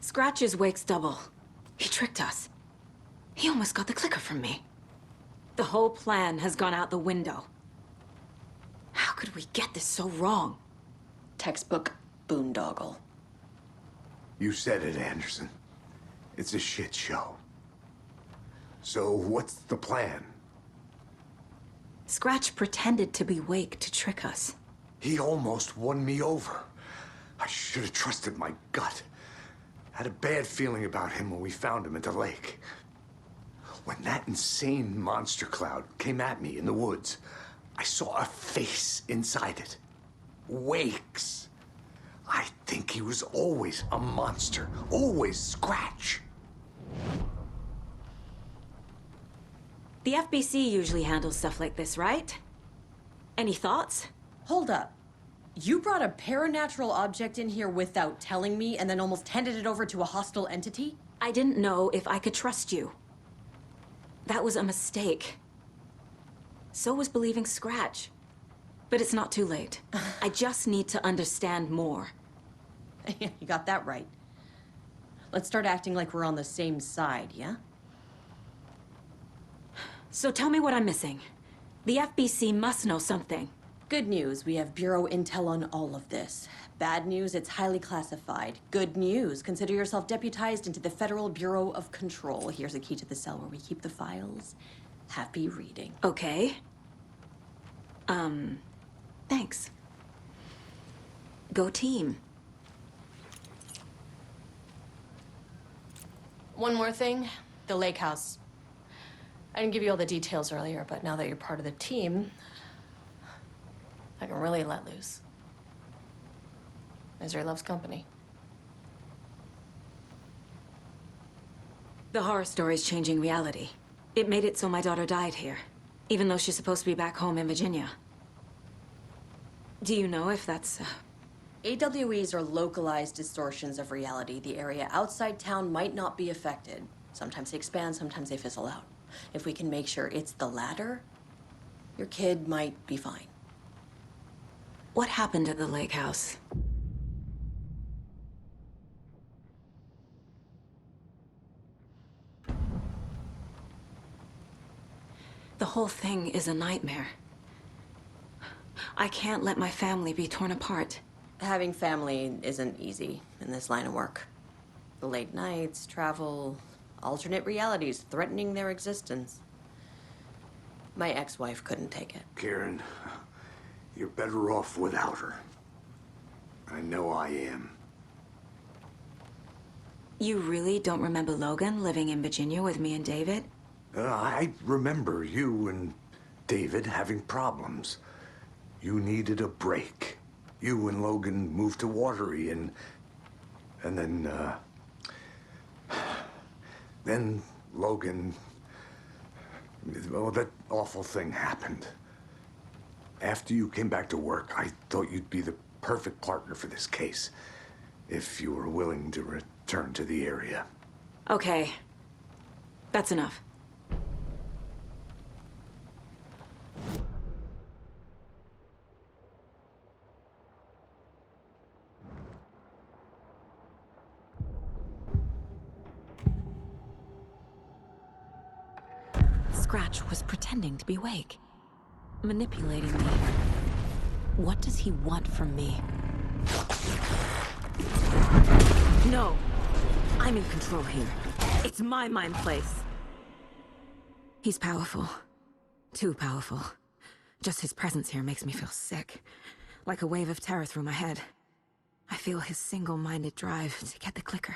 Scratch's Wake's double. He tricked us. He almost got the clicker from me. The whole plan has gone out the window. How could we get this so wrong? Textbook boondoggle. You said it, Anderson. It's a shit show. So what's the plan? Scratch pretended to be Wake to trick us. He almost won me over. I should have trusted my gut. Had a bad feeling about him when we found him at the lake. When that insane monster cloud came at me in the woods, I saw a face inside it. Wake's. I think he was always a monster. Always Scratch. The FBC usually handles stuff like this, right? Any thoughts? Hold up. You brought a paranatural object in here without telling me and then almost handed it over to a hostile entity? I didn't know if I could trust you. That was a mistake. So was believing Scratch. But it's not too late. I just need to understand more. You got that right. Let's start acting like we're on the same side, yeah? So tell me what I'm missing. The FBC must know something. Good news, we have Bureau intel on all of this. Bad news, it's highly classified. Good news, consider yourself deputized into the Federal Bureau of Control. Here's a key to the cell where we keep the files. Happy reading. Okay. Thanks. Go team. One more thing, the lake house. I didn't give you all the details earlier, but now that you're part of the team, I can really let loose. Misery loves company. The horror story's changing reality. It made it so my daughter died here, even though she's supposed to be back home in Virginia. Do you know if that's... AWEs are localized distortions of reality. The area outside town might not be affected. Sometimes they expand, sometimes they fizzle out. If we can make sure it's the latter, your kid might be fine. What happened at the lake house? The whole thing is a nightmare. I can't let my family be torn apart. Having family isn't easy in this line of work. The late nights, travel, alternate realities threatening their existence. My ex-wife couldn't take it. Karen, you're better off without her. I know I am. You really don't remember Logan living in Virginia with me and David? I remember you and David having problems. You needed a break. You and Logan moved to Watery and then Logan, well, that awful thing happened. After you came back to work, I thought you'd be the perfect partner for this case, if you were willing to return to the area. Okay. That's enough. Scratch was pretending to be Wake, manipulating me. What does he want from me? No! I'm in control here. It's my mind place. He's powerful. Too powerful. Just his presence here makes me feel sick. Like a wave of terror through my head. I feel his single-minded drive to get the clicker.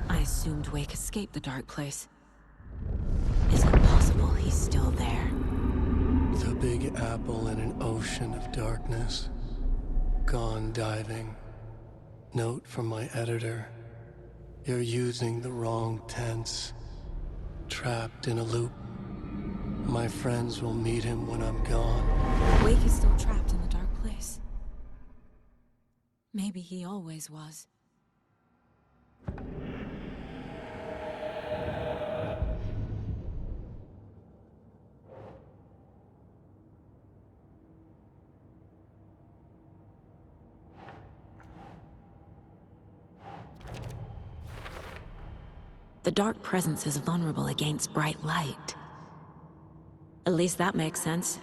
I assumed Wake escaped the dark place. Is it possible he's still there? The Big Apple in an ocean of darkness. Gone diving. Note from my editor. You're using the wrong tense. Trapped in a loop. My friends will meet him when I'm gone. Wake is still trapped in the dark place. Maybe he always was. The dark presence is vulnerable against bright light. At least that makes sense.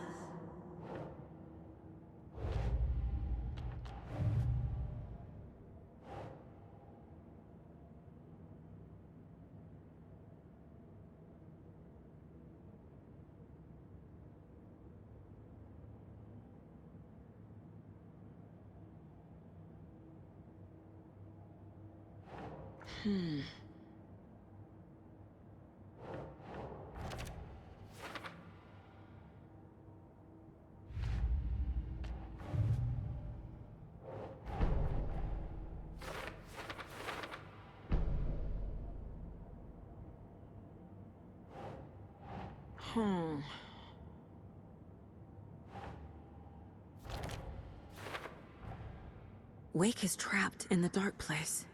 Wake is trapped in the dark place.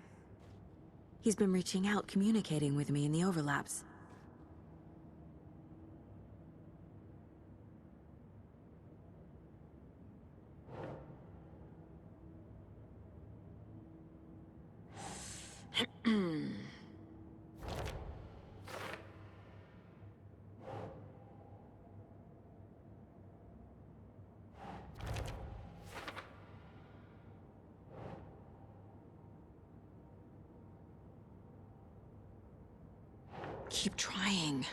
He's been reaching out, communicating with me in the overlaps. Keep trying.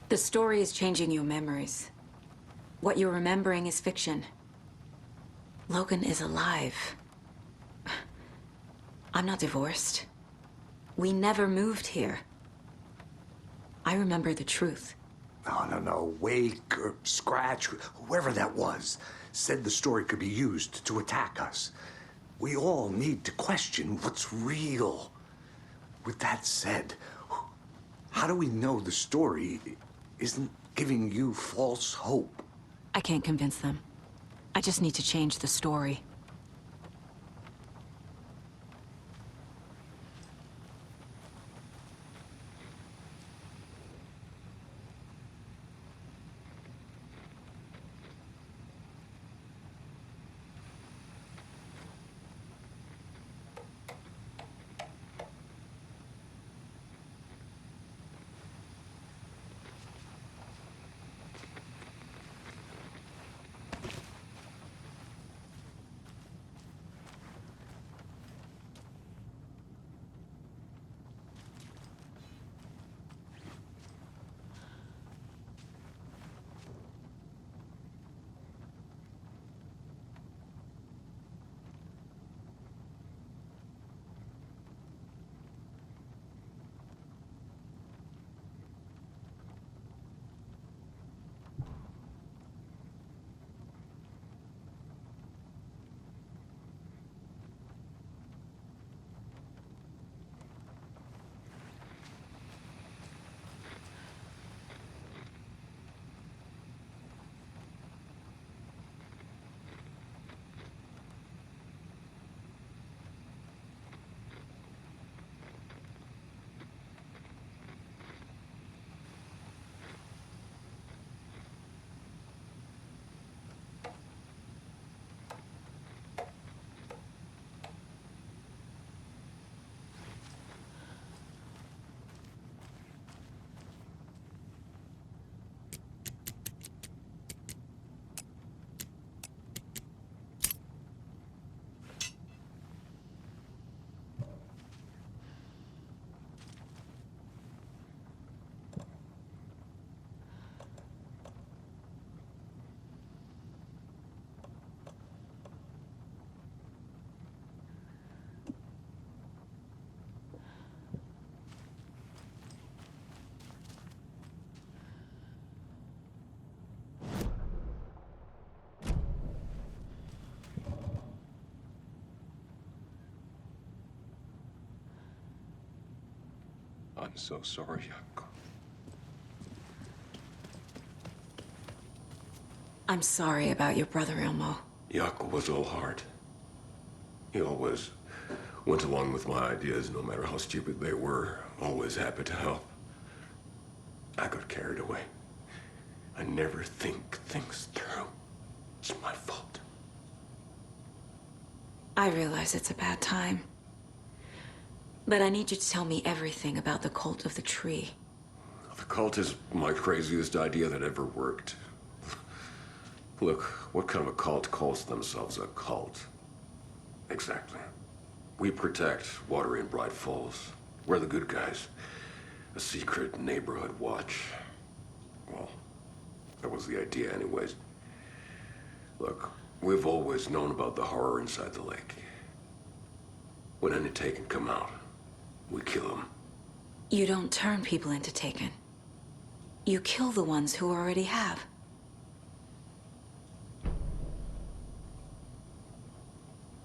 The story is changing your memories. What you're remembering is fiction. Logan is alive. I'm not divorced. We never moved here. I remember the truth. No. Wake or Scratch, whoever that was, said the story could be used to attack us. We all need to question what's real. With that said, how do we know the story isn't giving you false hope? I can't convince them. I just need to change the story. I'm so sorry, Jaco. I'm sorry about your brother, Ilmo. Jaco was all heart. He always Went along with my ideas, no matter how stupid they were. Always happy to help. I got carried away. I never think things through. It's my fault. I realize it's a bad time. But I need you to tell me everything about the cult of the tree. The cult is my craziest idea that ever worked. Look, what kind of a cult calls themselves a cult? Exactly. We protect water in Bright Falls. We're the good guys. A secret neighborhood watch. Well, that was the idea anyways. Look, we've always known about the horror inside the lake. When any Taken come out, we kill them. You don't turn people into Taken. You kill the ones who already have.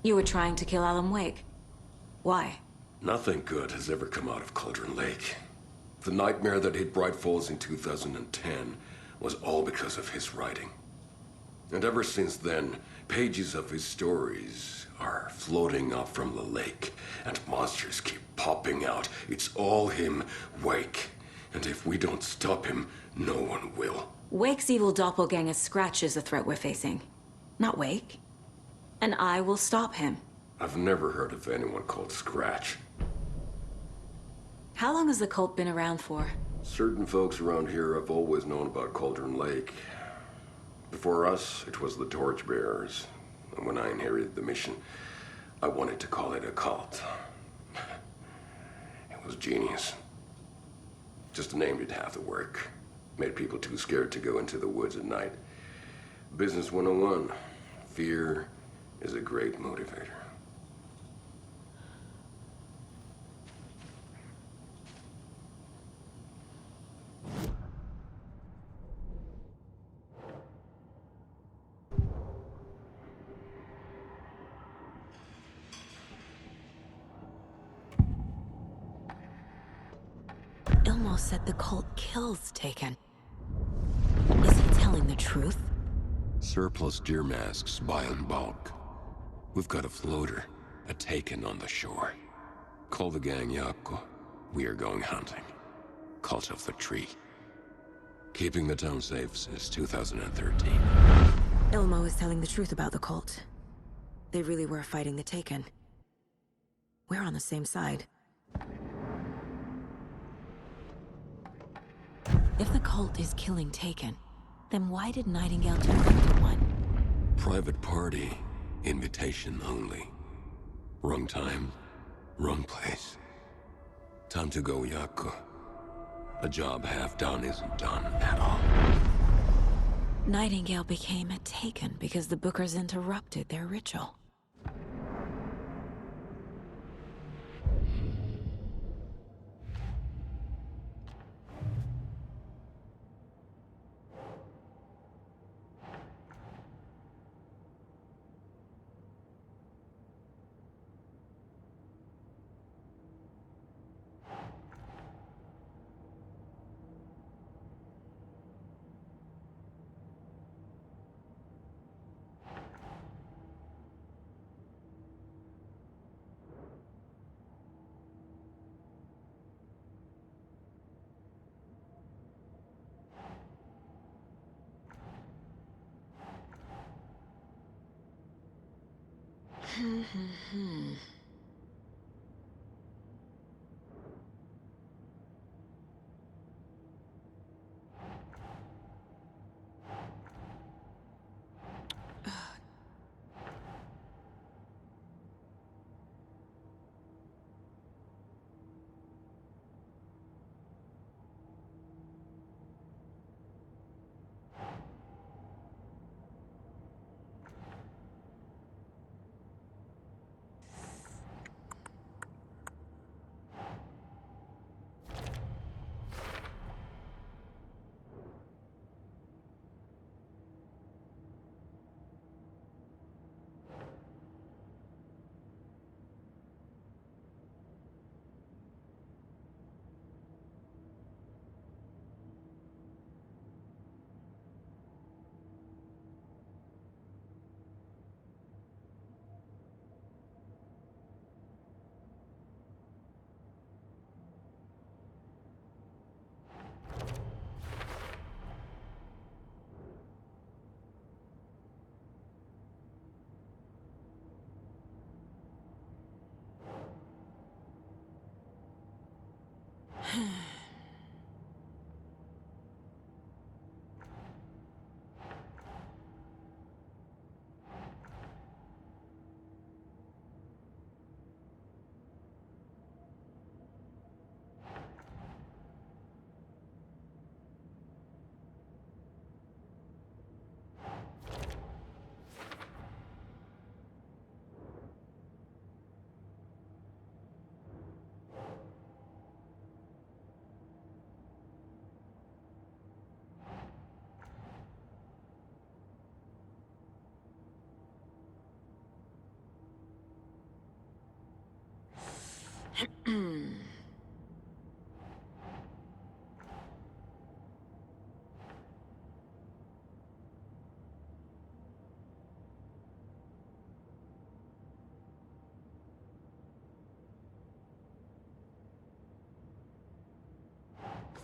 You were trying to kill Alan Wake. Why? Nothing good has ever come out of Cauldron Lake. The nightmare that hit Bright Falls in 2010 was all because of his writing. And ever since then, pages of his stories are floating up from the lake, and monsters keep popping out. It's all him, Wake. And if we don't stop him, no one will. Wake's evil doppelganger Scratch is the threat we're facing, not Wake. And I will stop him. I've never heard of anyone called Scratch. How long has the cult been around for? Certain folks around here have always known about Cauldron Lake. Before us, it was the Torchbearers. And when I inherited the mission, I wanted to call it a cult. It was genius. Just a name did half the work. Made people too scared to go into the woods at night. Business 101. Fear is a great motivator. Ilmo said the cult kills Taken. Is he telling the truth? Surplus deer masks buy in bulk. We've got a floater, a Taken on the shore. Call the gang Yako. We are going hunting. Cult of the Tree. Keeping the town safe since 2013. Ilmo is telling the truth about the cult. They really were fighting the Taken. We're on the same side. If the cult is killing Taken, then why did Nightingale turn into one? Private party. Invitation only. Wrong time, wrong place. Time to go, Yako. A job half done isn't done at all. Nightingale became a Taken because the Bookers interrupted their ritual.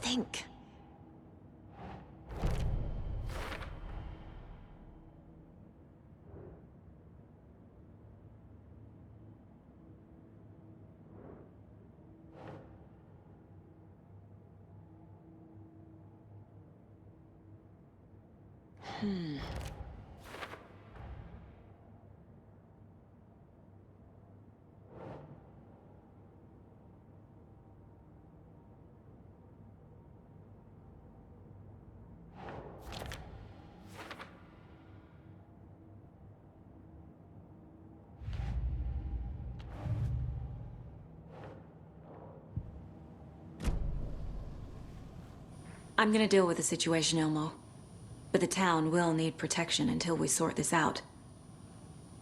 Think. I'm gonna deal with the situation, Ilmo. But the town will need protection until we sort this out.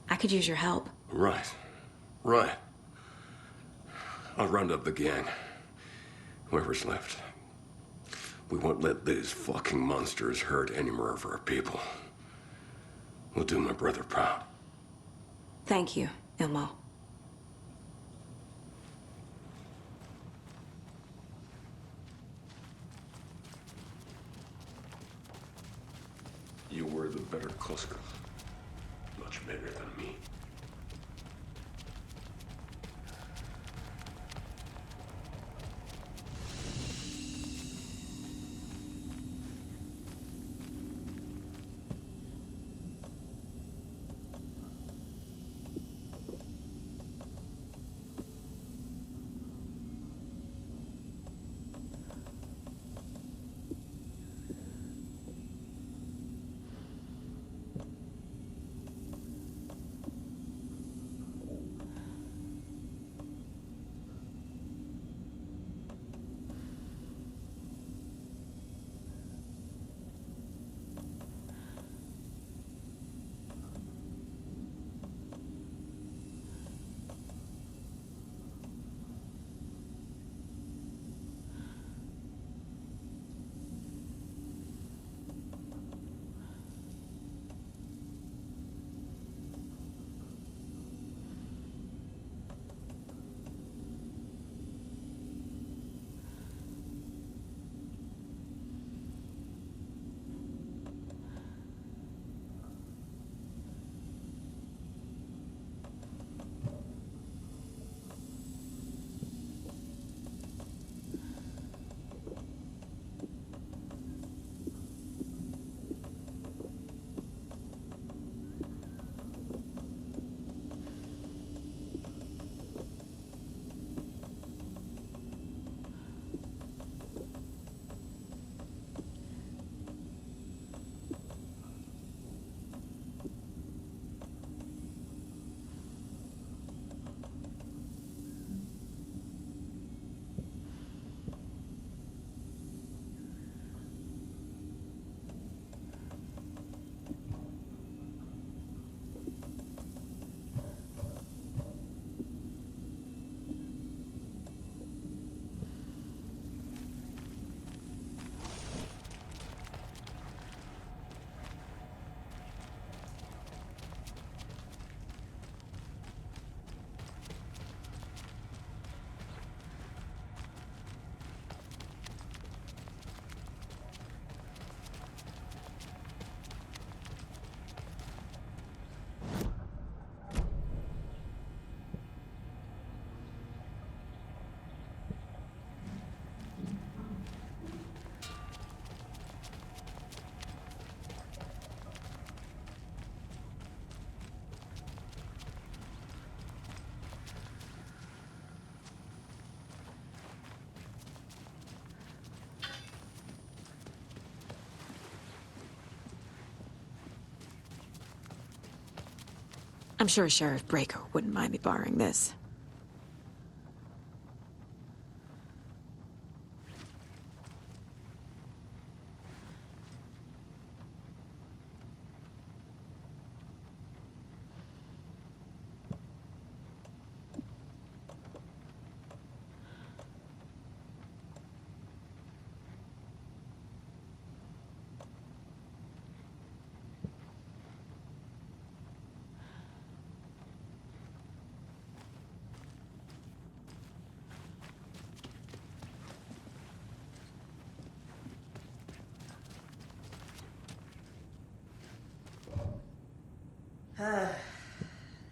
I could use your help. Right. Right. I'll round up the gang. Whoever's left. We won't let these fucking monsters hurt any more of our people. We'll do my brother proud. Thank you, Ilmo. You were the better Koska. Much better than me. I'm sure Sheriff Breaker wouldn't mind me borrowing this.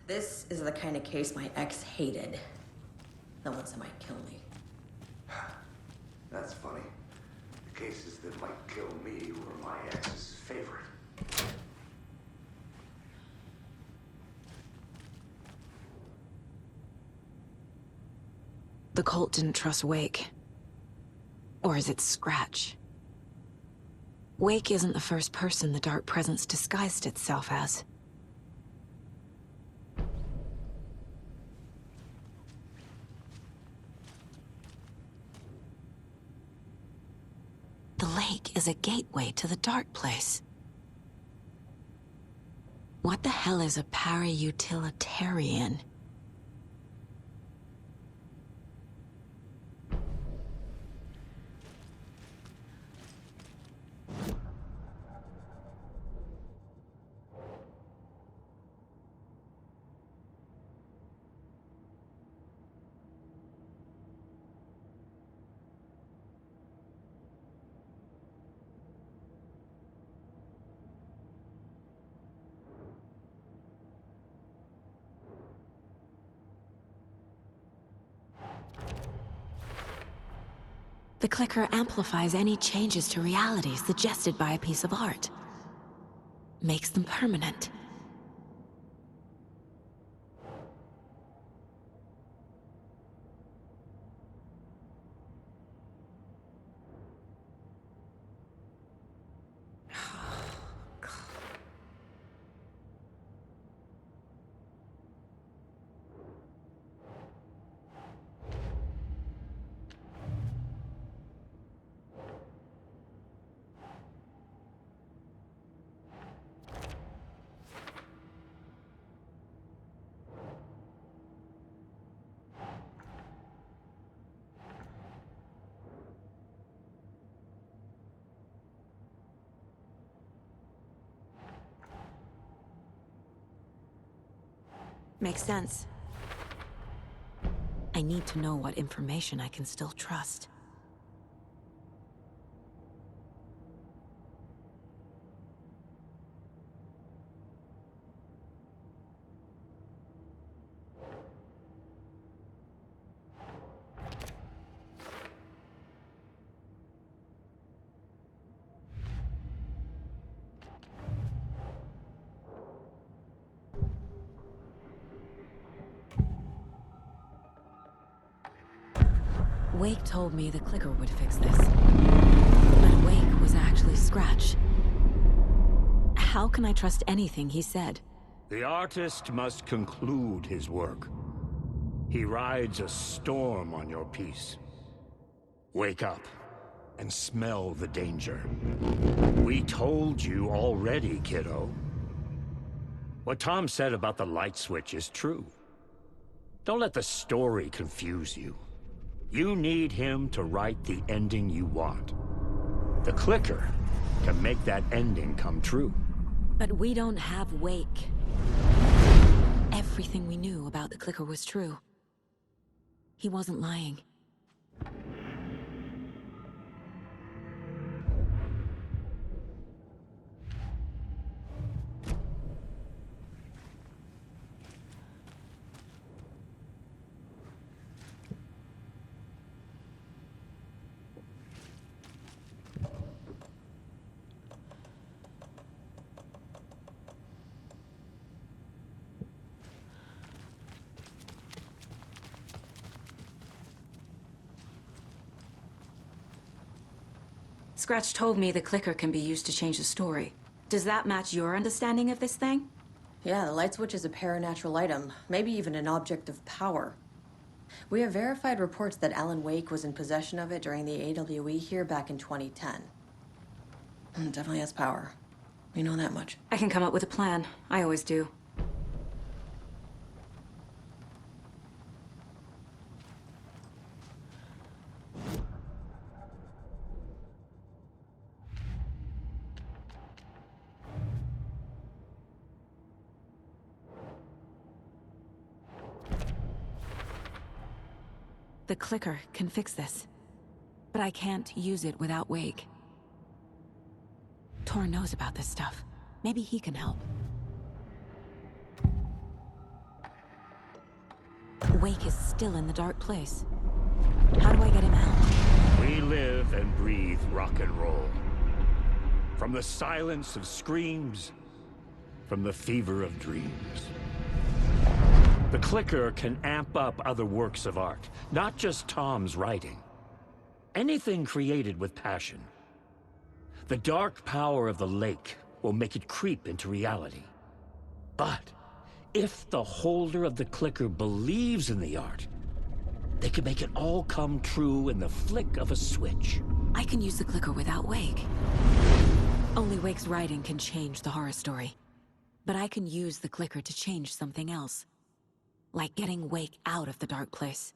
This is the kind of case my ex hated. The ones that might kill me. That's funny. The cases that might kill me were my ex's favorite. The cult didn't trust Wake. Or is it Scratch? Wake isn't the first person the Dark Presence disguised itself as. The lake is a gateway to the dark place. What the hell is a para-utilitarian? The clicker amplifies any changes to reality suggested by a piece of art. Makes them permanent. Makes sense. I need to know what information I can still trust. Wake told me the clicker would fix this. But Wake was actually Scratch. How can I trust anything he said? The artist must conclude his work. He rides a storm on your piece. Wake up and smell the danger. We told you already, kiddo. What Tom said about the light switch is true. Don't let the story confuse you. You need him to write the ending you want. The clicker can make that ending come true. But we don't have Wake. Everything we knew about the clicker was true. He wasn't lying. Scratch told me the clicker can be used to change the story. Does that match your understanding of this thing? Yeah, the light switch is a paranatural item, maybe even an object of power. We have verified reports that Alan Wake was in possession of it during the AWE here back in 2010. It definitely has power. We know that much. I can come up with a plan. I always do. The clicker can fix this. But I can't use it without Wake. Tor knows about this stuff. Maybe he can help. Wake is still in the dark place. How do I get him out? We live and breathe rock and roll. From the silence of screams, from the fever of dreams. The clicker can amp up other works of art, not just Tom's writing. Anything created with passion. The dark power of the lake will make it creep into reality. But if the holder of the clicker believes in the art, they can make it all come true in the flick of a switch. I can use the clicker without Wake. Only Wake's writing can change the horror story. But I can use the clicker to change something else. Like getting Wake out of the dark place.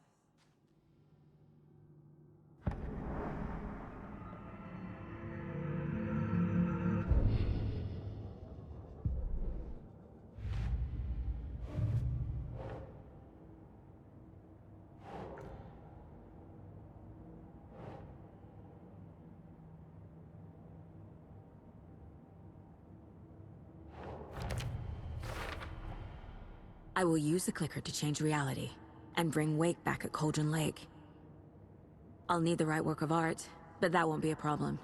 I will use the clicker to change reality, and bring Wake back at Cauldron Lake. I'll need the right work of art, but that won't be a problem.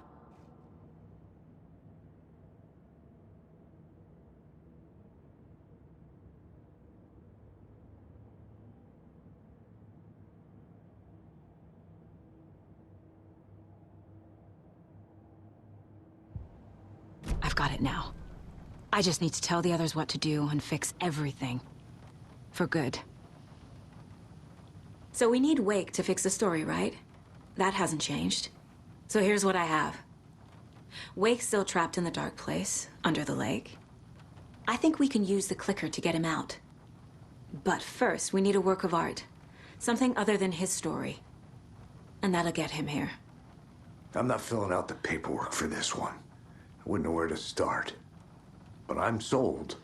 I've got it now. I just need to tell the others what to do and fix everything. For good. So we need Wake to fix the story, right? That hasn't changed. So here's what I have. Wake's still trapped in the dark place, under the lake. I think we can use the clicker to get him out. But first, we need a work of art. Something other than his story. And that'll get him here. I'm not filling out the paperwork for this one. I wouldn't know where to start. But I'm sold.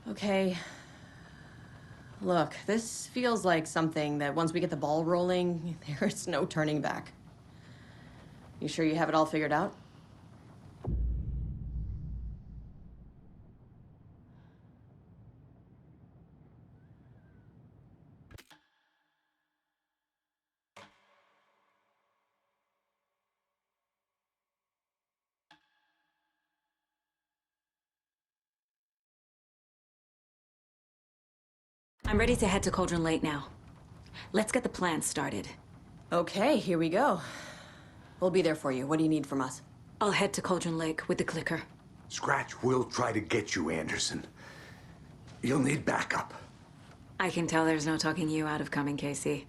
Okay. Look, this feels like something that once we get the ball rolling, there's no turning back. You sure you have it all figured out? I'm ready to head to Cauldron Lake now. Let's get the plan started. Okay, here we go. We'll be there for you. What do you need from us? I'll head to Cauldron Lake with the clicker. Scratch will try to get you, Anderson. You'll need backup. I can tell there's no talking you out of coming, Casey.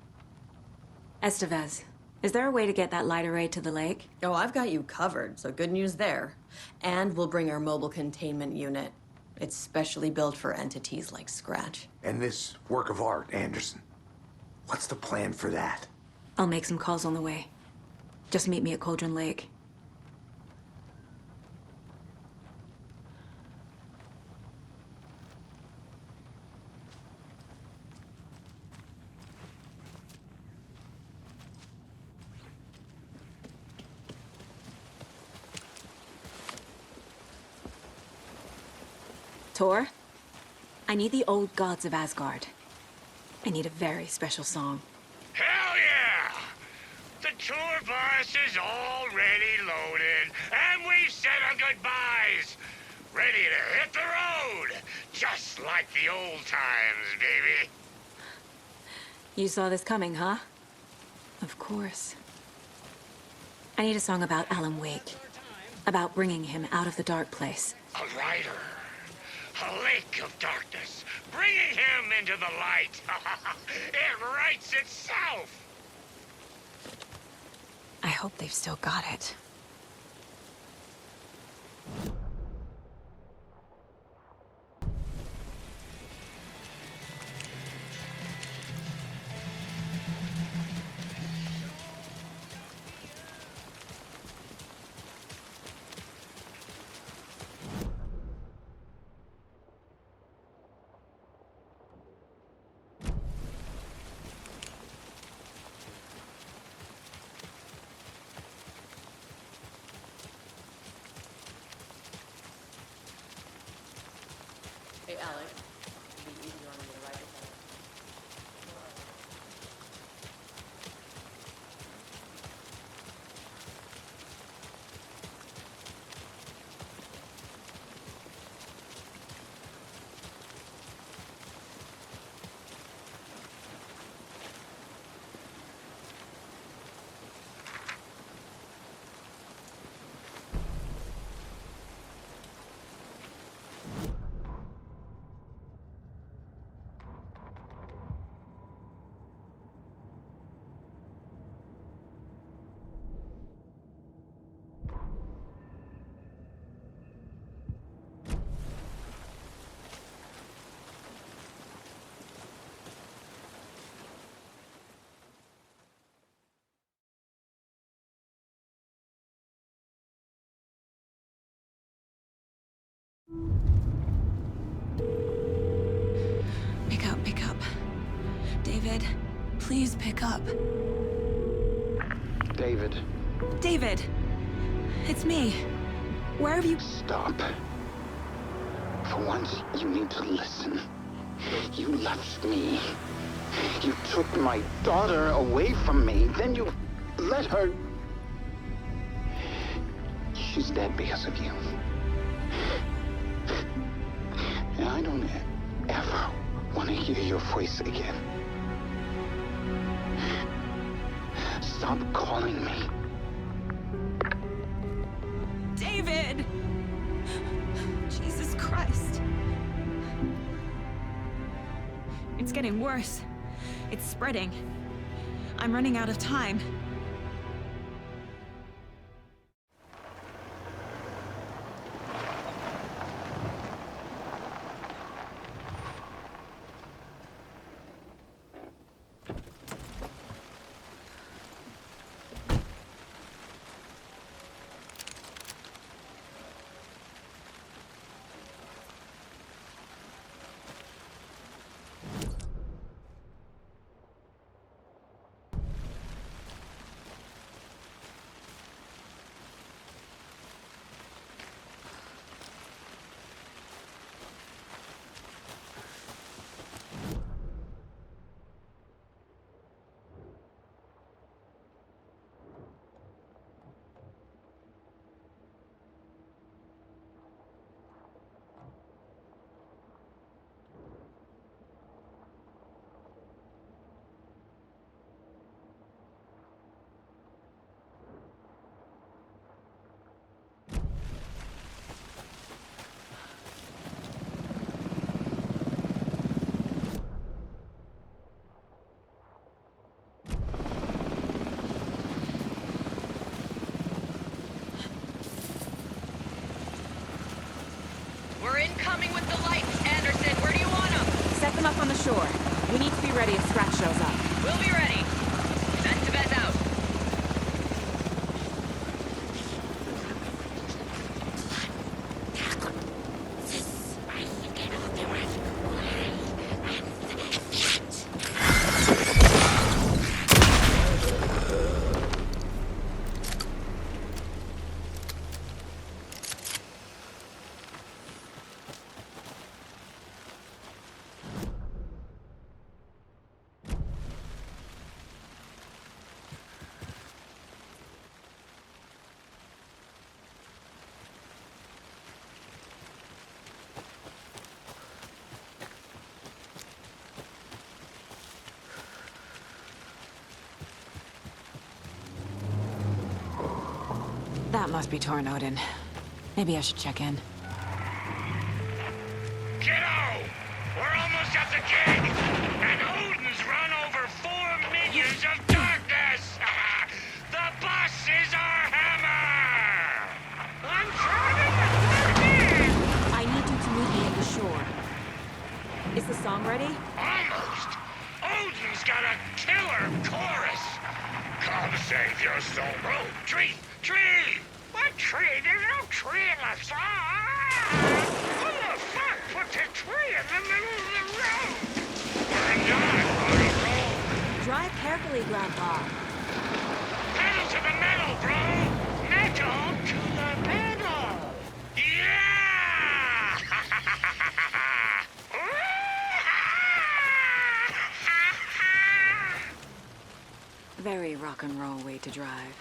Estevez, is there a way to get that light array to the lake? Oh, I've got you covered, so good news there. And we'll bring our mobile containment unit. It's specially built for entities like Scratch. And this work of art, Anderson. What's the plan for that? I'll make some calls on the way. Just meet me at Cauldron Lake. Tor, I need the old gods of Asgard. I need a very special song. Hell yeah! The tour bus is already loaded, and we've said our goodbyes. Ready to hit the road, just like the old times, baby. You saw this coming, huh? Of course. I need a song about Alan Wake. About bringing him out of the dark place. A writer, A lake of darkness, bringing him into the light. It writes itself. I hope they've still got it. Hey, Alex. It'd be easier on me to write it down. Pick up. David, please pick up. David, David! It's me. Where have you... stop. For once, you need to listen. You left me. You took my daughter away from me. Then you let her... She's dead because of you. And I don't ever want to hear your voice again. Stop calling me. David! Jesus Christ. It's getting worse. It's spreading. I'm running out of time. We're incoming with the lights, Anderson. Where do you want them? Set them up on the shore. We need to be ready if Scratch shows up. We'll be ready. Best of us out. That must be Torn Odin. Maybe I should check in. of the king, and Odin's run over 4 minions of darkness! The boss is our hammer! I'm trying to I need you to meet me at the shore. Is the song ready? Almost! Odin's got a killer chorus! Come save your soul. Oh, tree! Tree! What tree? There's no tree in the song! Who the fuck put the tree in the middle of the road? We're not on a road! Drive carefully, Grandpa. Pedal to the metal, bro! Metal to the metal! Yeah! Very rock and roll way to drive.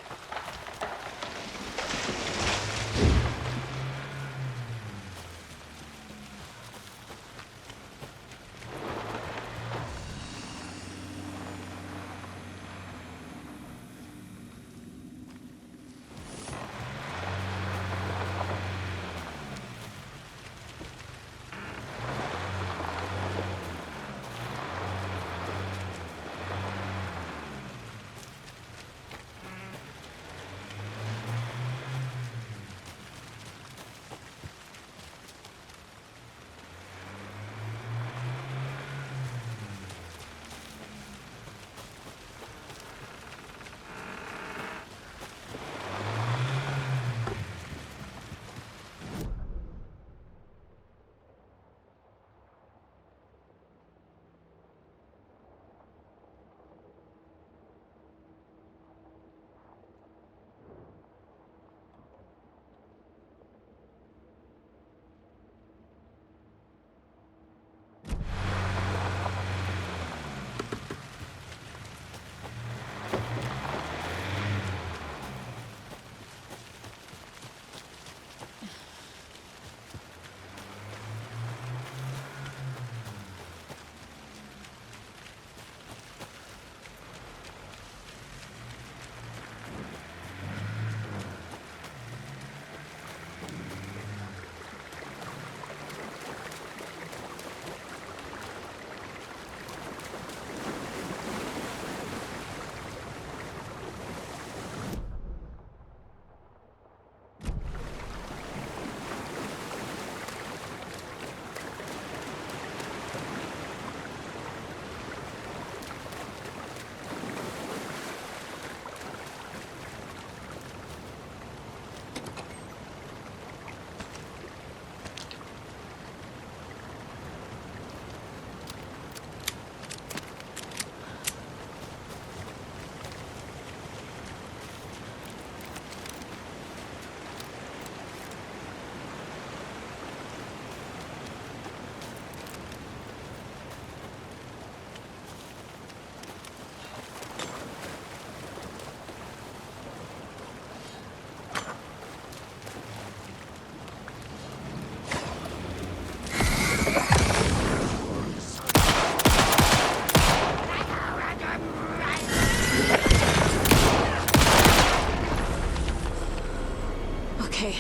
Okay,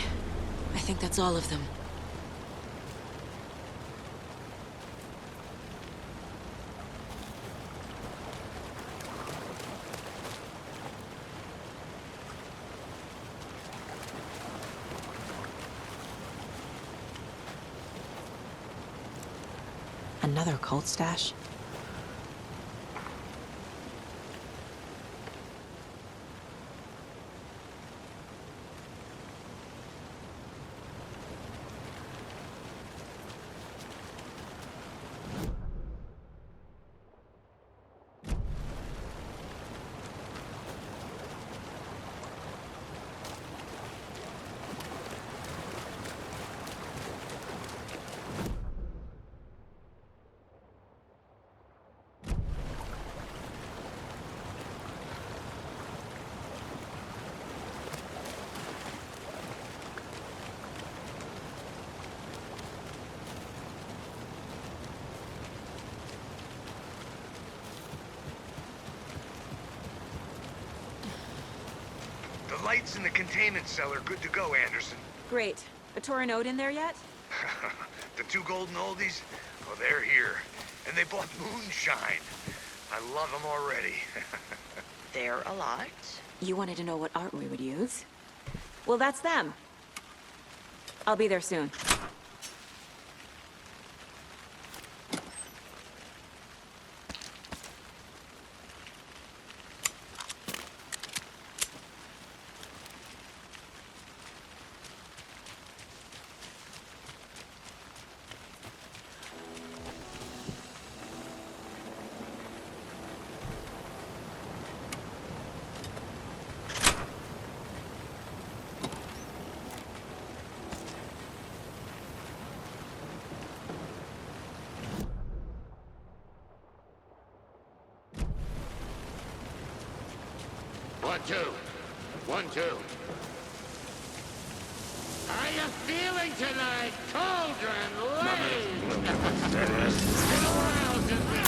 I think that's all of them. Another cult stash? The lights in the containment cell are good to go, Anderson. Great. A Torinode in there yet? The 2 golden oldies? Oh, they're here. And they bought moonshine. I love them already. They're a lot. You wanted to know what art we would use? Well, that's them. I'll be there soon. One, two. 1, 2. How you feeling tonight, Cauldron Lake? It's been a while since we...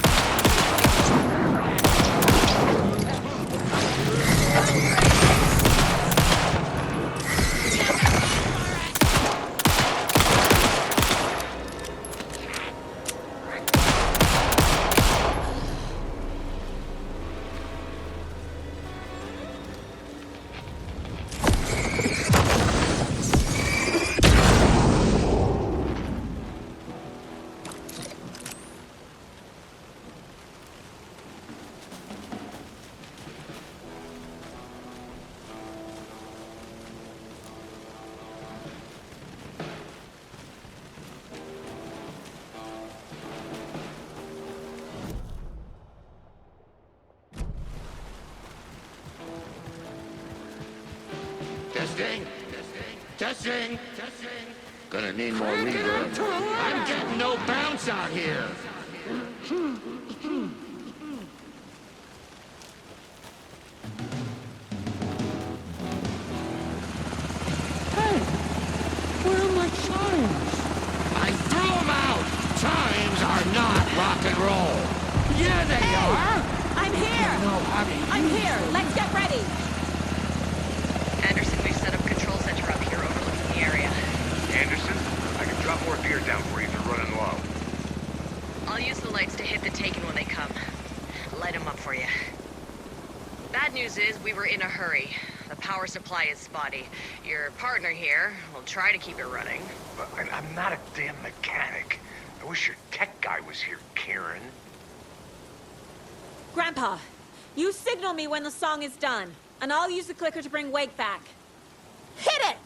Testing. Gonna need more reverb. I'm getting no bounce out here. Hey, where are my chimes? I threw them out. Chimes are not rock and roll. Yeah, they are. I'm here! No, honey. I'm here! Let's get ready! Anderson, we've set up control center up here overlooking the area. Anderson, I can drop more beer down for you if you're running low. I'll use the lights to hit the Taken when they come. Light them up for you. Bad news is we were in a hurry. The power supply is spotty. Your partner here will try to keep it running. But I'm not a damn mechanic. I wish your tech guy was here, Karen. Grandpa, you signal me when the song is done, and I'll use the clicker to bring Wake back. Hit it!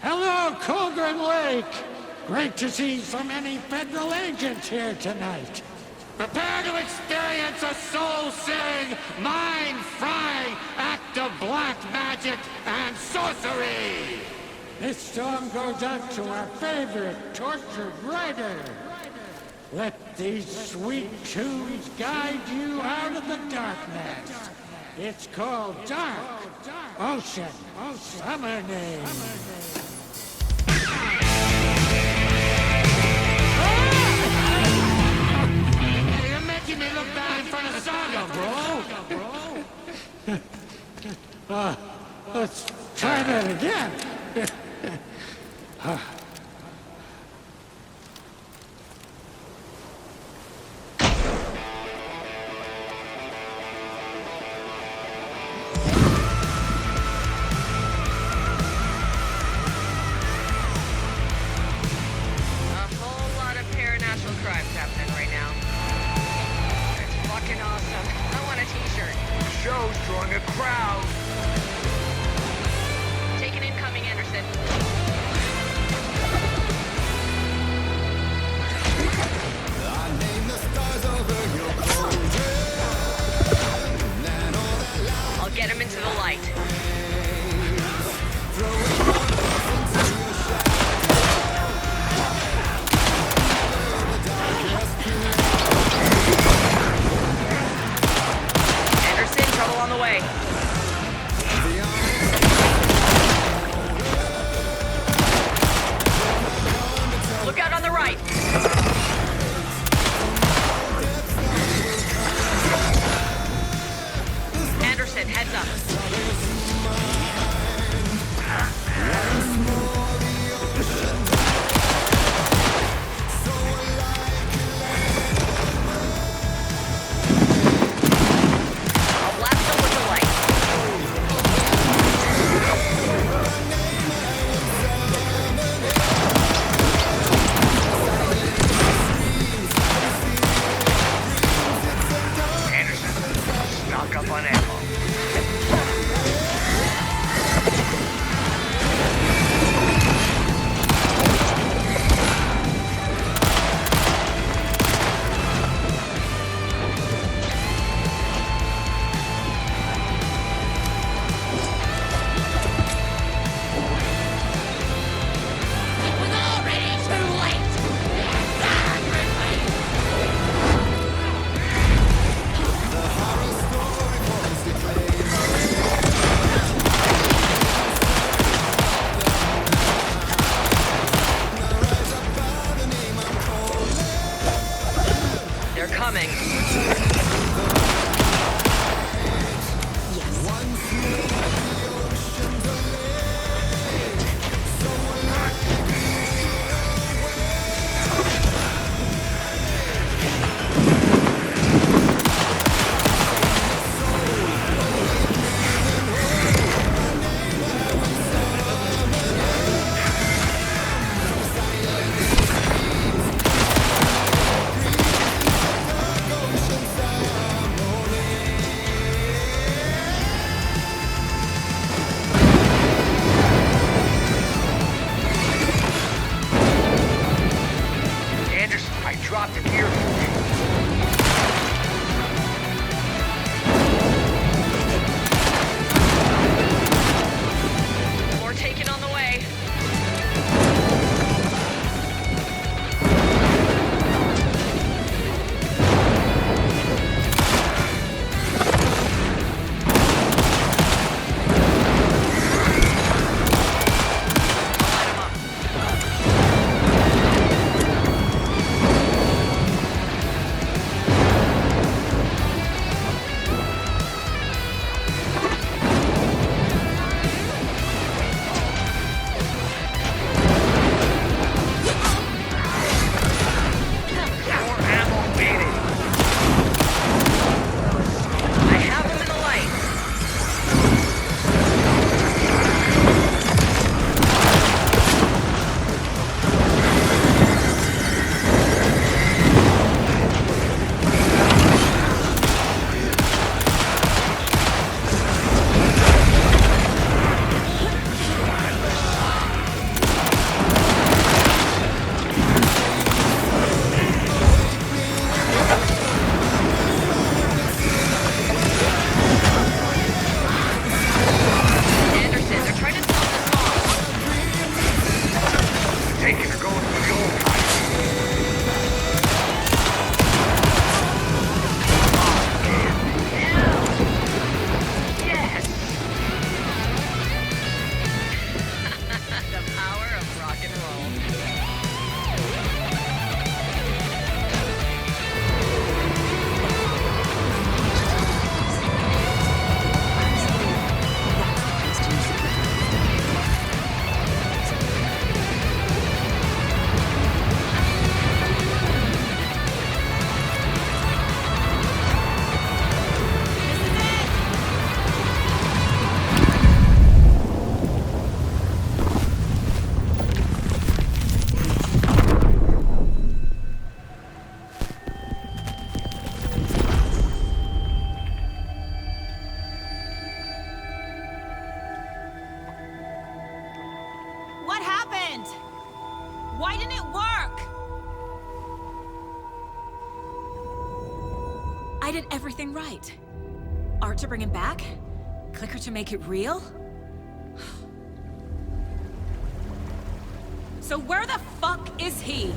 Hello, Cauldron Lake! Great to see so many federal agents here tonight. Prepare to experience a soul-searing, mind-frying act of black magic and sorcery! This song goes out to our favorite tortured writer. Let these sweet tunes guide you out of the darkness. It's called Dark Ocean Summer Name. Hey, you're making me look bad in front of Saga, bro! Let's try that again. A whole lot of paranatural crimes happening right now. It's fucking awesome. I want a t-shirt. The show's drawing a crowd. Taken incoming, Anderson. Why didn't it work? I did everything right. Art to bring him back? Clicker to make it real? So where the fuck is he?